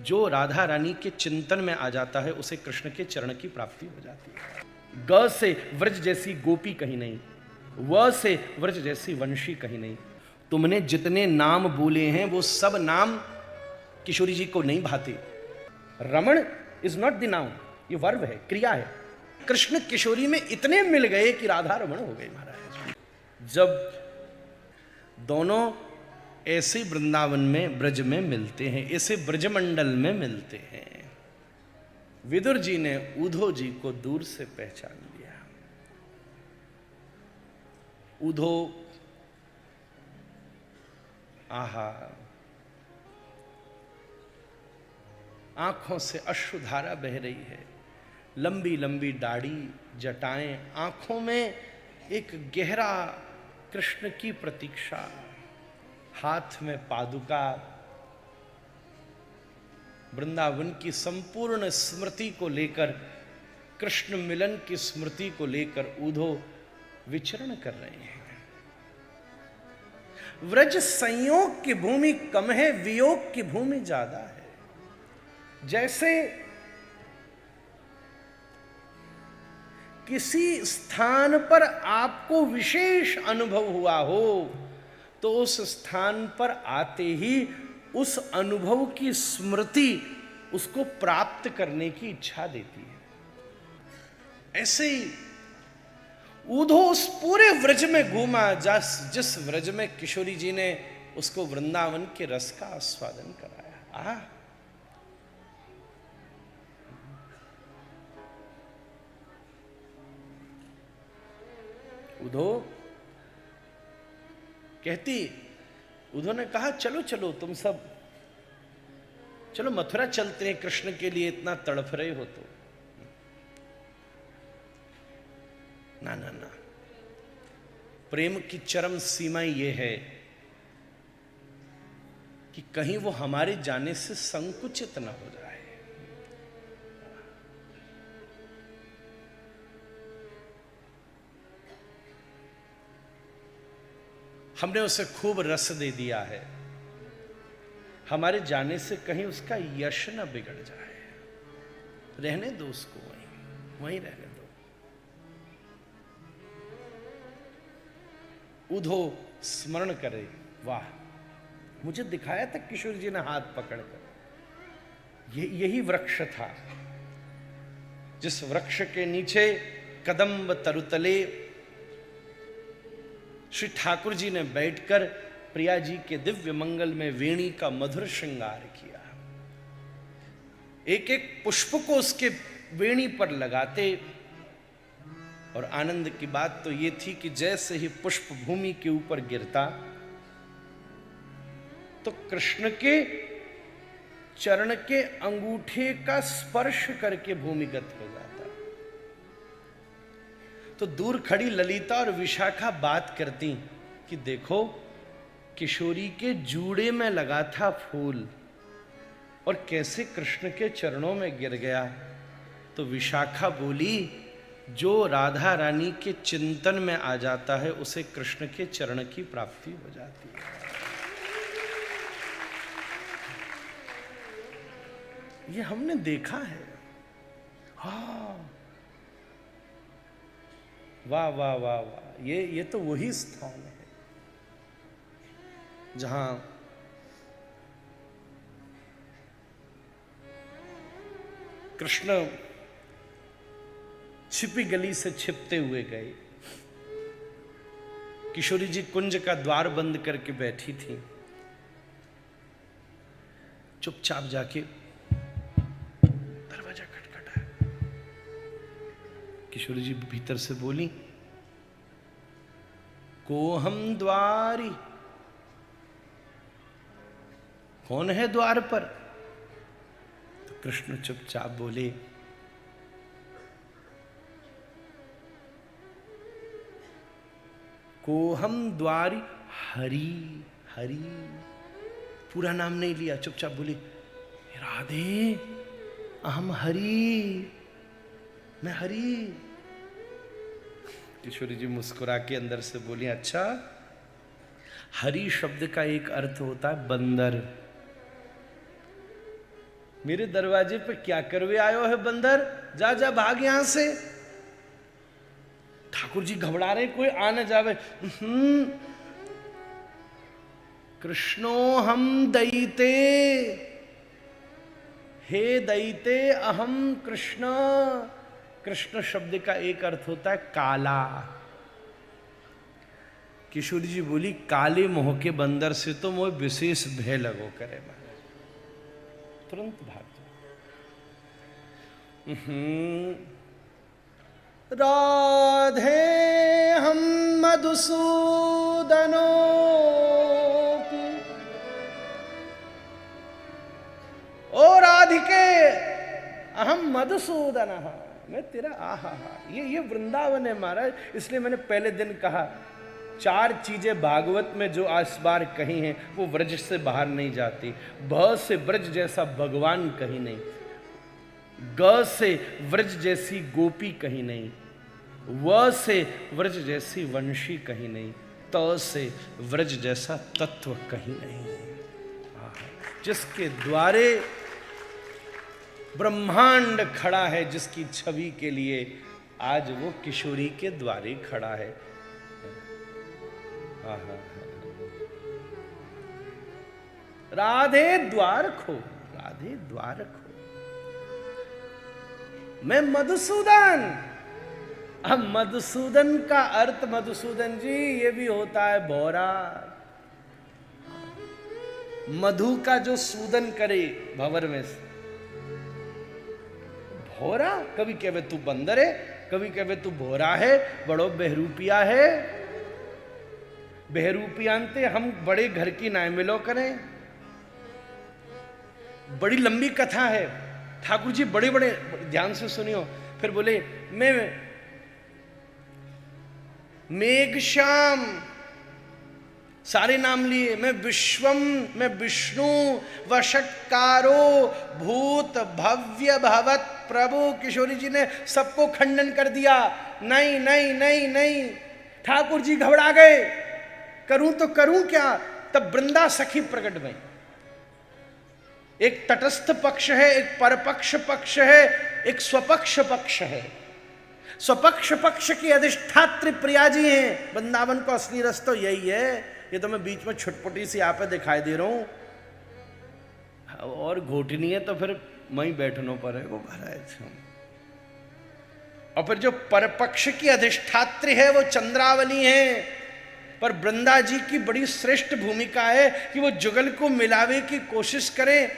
जो राधा रानी के चिंतन में आ जाता है उसे कृष्ण के चरण की प्राप्ति हो जाती है। ग से व्रज जैसी गोपी कहीं नहीं, व से व्रज जैसी वंशी कहीं नहीं। तुमने जितने नाम बोले हैं वो सब नाम किशोरी जी को नहीं भाते। रमण इज नॉट द नाउन, ये वर्ब है, क्रिया है। कृष्ण किशोरी में इतने मिल गए कि राधा रमण हो गए महाराज। जब दोनों ऐसे वृंदावन में ब्रज में मिलते हैं, ऐसे ब्रजमंडल में मिलते हैं, विदुर जी ने उधो जी को दूर से पहचान लिया। उधो, आहा, आंखों से अश्रुधारा बह रही है, लंबी लंबी दाढ़ी, जटाएं, आंखों में एक गहरा कृष्ण की प्रतीक्षा, हाथ में पादुका। वृंदावन की संपूर्ण स्मृति को लेकर, कृष्ण मिलन की स्मृति को लेकर उधो विचरण कर रहे हैं। व्रज संयोग की भूमि कम है, वियोग की भूमि ज्यादा है। जैसे किसी स्थान पर आपको विशेष अनुभव हुआ हो तो उस स्थान पर आते ही उस अनुभव की स्मृति उसको प्राप्त करने की इच्छा देती है। ऐसे ही उधो उस पूरे व्रज में घूमा जिस व्रज में किशोरी जी ने उसको वृंदावन के रस का आस्वादन कराया। उधो कहती, उधो ने कहा चलो चलो तुम सब चलो मथुरा चलते हैं, कृष्ण के लिए इतना तड़फ रहे हो तो। ना ना ना, प्रेम की चरम सीमा ये है कि कहीं वो हमारे जाने से संकुचित न हो जाए। हमने उसे खूब रस दे दिया है, हमारे जाने से कहीं उसका यश न बिगड़ जाए। रहने दो उसको, वहीं रहने दो। उधो स्मरण करे, वाह, मुझे दिखाया था किशोर जी ने हाथ पकड़कर। यही वृक्ष था जिस वृक्ष के नीचे कदम्ब तरुतले श्री ठाकुर जी ने बैठकर प्रिया जी के दिव्य मंगल में वेणी का मधुर श्रृंगार किया। एक एक पुष्प को उसके वेणी पर लगाते, और आनंद की बात तो ये थी कि जैसे ही पुष्प भूमि के ऊपर गिरता तो कृष्ण के चरण के अंगूठे का स्पर्श करके भूमिगत हो जाता। तो दूर खड़ी ललिता और विशाखा बात करती कि देखो किशोरी के जूड़े में लगा था फूल और कैसे कृष्ण के चरणों में गिर गया। तो विशाखा बोली, जो राधा रानी के चिंतन में आ जाता है उसे कृष्ण के चरण की प्राप्ति हो जाती है। ये हमने देखा है। हाँ, वाह वाह वाह वाह, ये तो वही स्थान है जहां कृष्ण छिपी गली से छिपते हुए गए। किशोरी जी कुंज का द्वार बंद करके बैठी थी, चुपचाप जाके दरवाजा खटखटा। किशोरी जी भीतर से बोली, कोहम द्वारी, कौन है द्वार पर? तो कृष्ण चुपचाप बोले, कोहम द्वारी हरि। हरि पूरा नाम नहीं लिया, चुपचाप बोली, राधे अहम हरि, मैं हरि। किशोरी जी मुस्कुरा के अंदर से बोली, अच्छा, हरि शब्द का एक अर्थ होता है बंदर। मेरे दरवाजे पे क्या करवे आयो है बंदर, जा जा भाग यहां से। ठाकुर जी घबरा रहे, कोई आ न जावे। कृष्णो हम दयिते, हे दयिते अहम कृष्ण। कृष्ण शब्द का एक अर्थ होता है काला। किशोरी जी बोली, काले मोह के बंदर से तो मोह विशेष भय लगो करे। तुरंत भाग जाओ। राधे हम मधुसूदनो, ओ राधिके अहम मधुसूदन, मैं तेरा आहा। ये वृंदावन है महाराज। इसलिए मैंने पहले दिन कहा, 4 चीजें भागवत में जो इस बार कही हैं वो व्रज से बाहर नहीं जाती। भ से व्रज जैसा भगवान कहीं नहीं, ग से व्रज जैसी गोपी कहीं नहीं, व से व्रज जैसी वंशी कहीं नहीं, त से व्रज जैसा तत्व कहीं नहीं। जिसके द्वारे ब्रह्मांड खड़ा है, जिसकी छवि के लिए आज वो किशोरी के द्वारे खड़ा है। राधे द्वार खो, राधे द्वार खो। मैं मधुसूदन। अब मधुसूदन का अर्थ, मधुसूदन जी, ये भी होता है भौरा। मधु का जो सूदन करे भंवर में, भौरा। कभी कहवे तू बंदर है, कभी कहवे तू भौरा है, बड़ो बहरूपिया है। बहरूपियांते हम बड़े घर की नाय मिलो करें। बड़ी लंबी कथा है, ठाकुर जी बड़े बड़े, ध्यान से सुनियो। फिर बोले, मैं मेघश्याम, सारे नाम लिए। मैं विश्वम, मैं विष्णु, वषट्कारो, भूत भव्य भवत प्रभु। किशोरी जी ने सबको खंडन कर दिया। नहीं नहीं नहीं नहीं, ठाकुर जी घबरा गए, करूं तो करूं क्या। तब वृंदा सखी प्रकट भई। एक तटस्थ पक्ष है, एक परपक्ष पक्ष है, एक स्वपक्ष पक्ष है। स्वपक्ष पक्ष की अधिष्ठात्री प्रिया जी हैं। वृंदावन को असली रस तो यही है। ये तो मैं बीच में छुटपुटी सी यहाँ पे दिखाई दे रहा हूं, और घोटनी है तो फिर वहीं बैठनो पड़ेगा महाराज। और फिर जो परपक्ष की अधिष्ठात्री है वो चंद्रावली है। पर वृंदा जी की बड़ी श्रेष्ठ भूमिका है कि वो जुगल को मिलावे की कोशिश करें।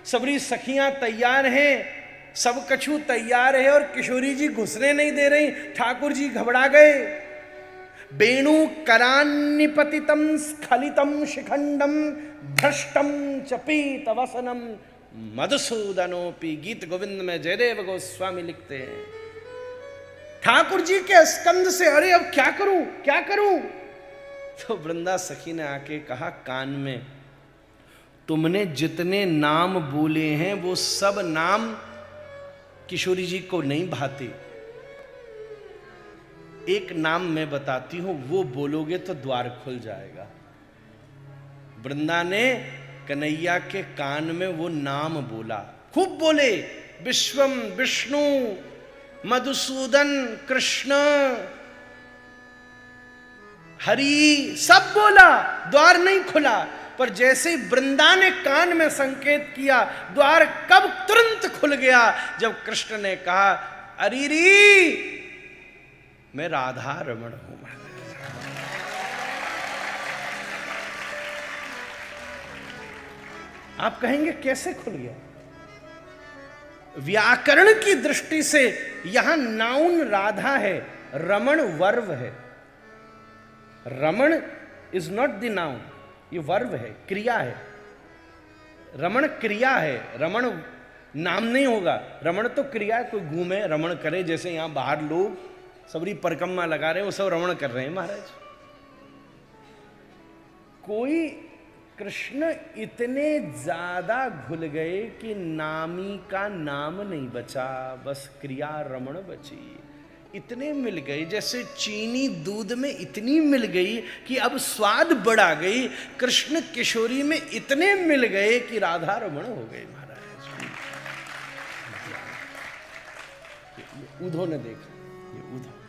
सबरी सखियां तैयार हैं, सब कछु तैयार है, और किशोरी जी घुसने नहीं दे रही। ठाकुर जी घबरा गए। वेणु करान्निपतितम स्खलितम शिखंडम भ्रष्टम चपीत वसनम मधुसूदनोपि। गीत गोविंद में जयदेव गोस्वामी लिखते हैं, ठाकुर जी के स्कंद से, अरे अब क्या करूं क्या करूं। तो वृंदा सखी ने आके कहा कान में, तुमने जितने नाम बोले हैं वो सब नाम किशोरी जी को नहीं भाते। एक नाम मैं बताती हूं, वो बोलोगे तो द्वार खुल जाएगा। वृंदा ने कन्हैया के कान में वो नाम बोला, खूब बोले, विश्वम विष्णु, मधुसूदन कृष्ण, हरि, सब बोला, द्वार नहीं खुला। पर जैसे ही वृंदा ने कान में संकेत किया, द्वार कब तुरंत खुल गया जब कृष्ण ने कहा, अरीरी मैं राधा रमण हूं। आप कहेंगे कैसे खुल गया? व्याकरण की दृष्टि से यहां नाउन राधा है, रमण वर्ब है। रमण इज नॉट द नाउन, ये वर्ब है, क्रिया है। रमण क्रिया है, रमण नाम नहीं होगा। रमण तो क्रिया, कोई घूमे रमण करे, जैसे यहां बाहर लोग सबरी परिक्रमा लगा रहे हैं, वो सब रमण कर रहे हैं महाराज। कोई कृष्ण इतने ज्यादा घुल गए कि नामी का नाम नहीं बचा, बस क्रिया रमण बची। इतने मिल गए, जैसे चीनी दूध में इतनी मिल गई कि अब स्वाद बढ़ा गई। कृष्ण किशोरी में इतने मिल गए कि राधा रमण हो गए महाराज। ये उधो ने देखा, ये उधो।